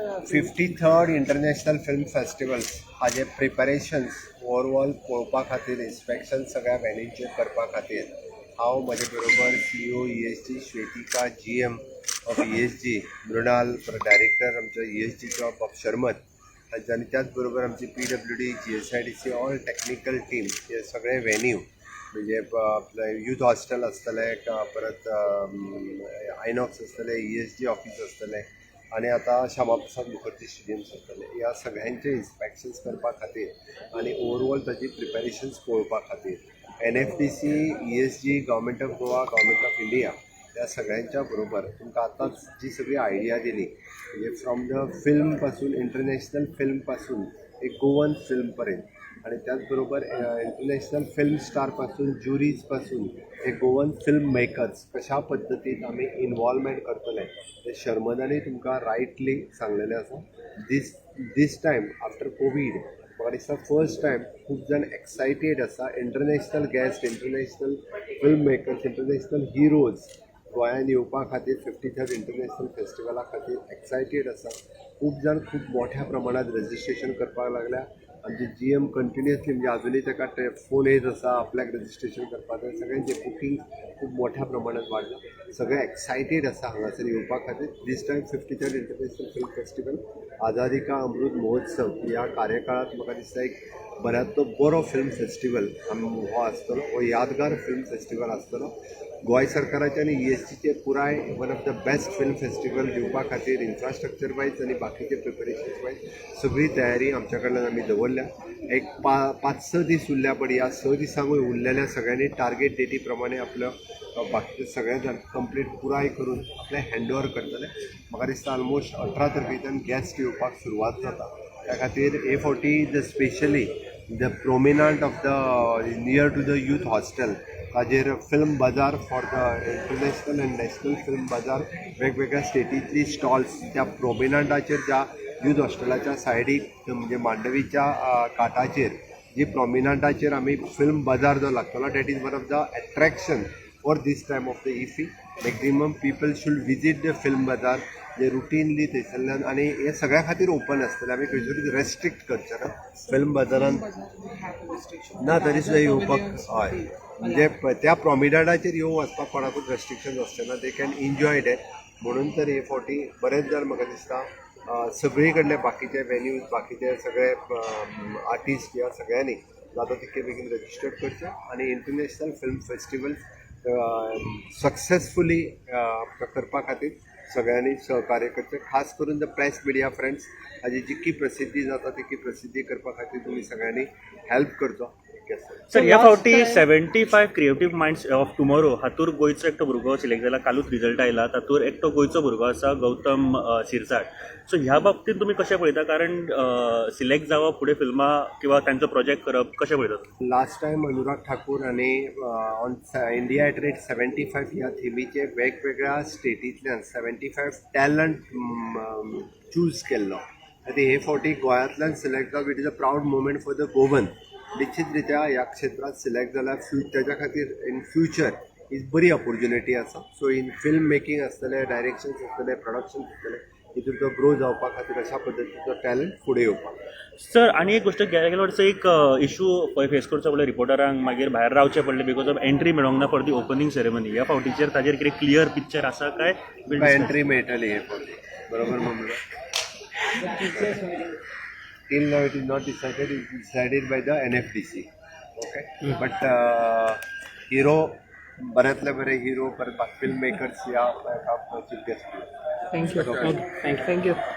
53rd international film festival हाजे preparations overall पळोवपा खातीर इन्स्पेक्शन सगळ्या व्हॅनींचेर करपा खातीर हांव म्हजे बरोबर CEO ESG Shwetika GM of ESG Mrinal director आमचो ESGचो ऑफ शर्मत आनी त्याच बरोबर आमची PWD GSIDC all technical team हे सगळे व्हेन्यू म्हणजे आपलं यूथ हॉस्टेल आसतलें परत आयनॉक्स आसतलें ESG ऑफिस आसतलें आणि आता श्यामाप्रसाद मुखर्जी स्टेडियम्स आसतले ह्या सगळ्यांचे इन्स्पेक्शन्स करपा खातीर आणि ओवरऑल ताची प्रिपरेशन्स पळोवपा खातीर NFDC ESG government of Goa government of India या सगळ्यांच्या बरोबर तुमकां आतांच जी सगळी आयडिया दिली म्हणजे फ्रॉम द फिल्म पासून इंटरनॅशनल फिल्म पासून एक गोवन फिल्म पर्यंत आणि त्याचबरोबर इंटरनॅशनल फिल्म स्टार पासून ज्युरीज पासून हे गोवन फिल्म मेकर्स कशा पद्दतीन आमी इन्वॉल्वमेंट करतले ते शर्मदानी तुमकां रायटली सांगलेलें आसा दीस टायम आफ्टर कोवीड म्हाका दिसता फर्स्ट टायम खूब जाण एक्सायटेड आसा international guest international film makers international heroes गोंयांत येवपा खातीर 53rd इंटरनॅशनल फेस्टिवला खातीर एक्सायटेड आसा खूब जाण खूब मोठ्या प्रमाणात रजिस्ट्रेशन करपाक लागल्या आमचे GM कंटिन्युअसली म्हणजे अजुनूय ताका फोन येत आसा आपल्याक रजिस्ट्रेशन करपाक सगळ्यांचे बुकींग खूब मोठ्या प्रमाणात वाडला सगळे एक्सायटेड आसा हांगासर येवपा खातीर दीस time 53rd international film festival Azadi Ka Amrit महोत्सव ह्या कार्यकाळात म्हाका दिसता एक बऱ्यांतलो बरो फिल्म फेस्टिवल हो आसतलो हो यादगार फिल्म फेस्टिवल आसतलो गोंय सरकाराचे आणि ESGचे पुराय one of the best film festival दिवपा खातीर इन्फ्रास्ट्रक्चर वायज आणि बाकीचे प्रिपरेशन्स वायज सगळी तयारी आमच्या कडल्यान आमी दवरल्या एक 5-6 दीस उरल्या पण ह्या 6 दिसांकूय उरलेल्या सगळ्यांनी टार्गेट डेटी प्रमाणे आपलं बाकीचे सगळे जाण कंप्लीट पुराय करून आपले हँडओव्हर करतले म्हाका दिसता ऑलमोस्ट 18 तारखेच्यान गेस्ट येवपाक सुरवात जाता त्या खातीर A40 the specially the prominent of the near to the youth hostel ताजेर film bazaar for the international and national film bazaar वेगवेगळ्या स्टेटींतली स्टॉल्स त्या प्रोमिनंटाचेर ज्या यूथ हॉस्टेलाच्या सायडीक म्हणजे मांडवीच्या काटाचेर जी प्रोमिनंटाचेर आमी फिल्म बाजार जो लागतलो that is one of the attraction for this time of the IFFI maximum people should visit the film bazaar जे routinely थंयसरल्यान आनी हे सगळ्या खातीर ओपन आसतलें आमी खंयसरूच रेस्ट्रिक्ट करचे ना फिल्म बाजारान ना तरी सुद्दां येवपाक हय म्हणजे त्या प्रोमिनंटाचेर येवं वचपाक कोणाकूच रेस्ट्रिक्शन आसचें ना दे कॅन एन्जॉय डेट म्हणून तर A40 बरेच जाण म्हाका दिसता सगळी कडले बाकीचे वेन्यूज बाकीचे सगळे आर्टिस्ट ह्या सगळ्यांनी जाता तितके बेगीन रजिस्टर्ड करचे आनी इंटरनॅशनल फिल्म फेस्टिवल सक्सेसफुली करपा खातीर सगळ्यांनी सहकार्य करचे खास करून द प्रेस मिडिया फ्रेंड्स हाजी जितकी प्रसिद्धी जाता तितकी प्रसिद्धी करपा खातीर तुमी सगळ्यांनी हेल्प करचो सर ह्या फावटी 75 क्रिएटिव्ह माइंड्स ऑफ टुमोरो हातूर गोंयचो एकटो भुरगो सिलेक्ट जाला कालूच रिजल्ट आयला तातूंत एकटो गोंयचो भुरगो आसा गौतम शिरसाट सो ह्या बाबतींत तुमी कशें पळयता कारण सिलेक्ट जावप फुडें फिल्मां किंवा तांचो प्रोजेक्ट करप कशें पळयतात लास्ट टायम अनुराग ठाकूर आणि ऑन इंडिया एट रेट 75 ह्या थिमीचे वेगवेगळ्या स्टेटींतल्यान 75 टॅलंट चूज केल्लो आनी हे फावटी गोंयांतल्यान सिलेक्ट जावप it is a proud movement for the Goan निश्चित रित्या ह्या क्षेत्रात सिलेक्ट जाल्यार ताच्या खातीर इन फ्युचर ही बरी ऑपॉर्च्युनिटी आसा सो इन फिल्म मेकींग आसतलें डायरेक्शन्स आसतलें प्रोडक्शन आसतलें हितून तो ग्रो जावपा खातीर अशा पद्दतीचो टॅलंट फुडें येवपाक सर आनी एक गोश्ट गेल्या वर्सा एक इशू फेस करचो पडलो रिपोर्टरांक मागीर भायर रावचें पडलें बिकॉज ऑफ एंट्री मेळोंक ना फॉर दी ओपनिंग सेरेमनी ह्या फावटीचेर ताजेर कितें क्लियर पिक्चर आसा काय एंट्री मेळटली हे फावटी बरोबर म्हणून till now it is not decided, it is decided by the NFDC. Okay? But hero, बऱ्यातले बरे हिरो परत फिल्म मेकर्स या चीफ गेस्ट Thank you.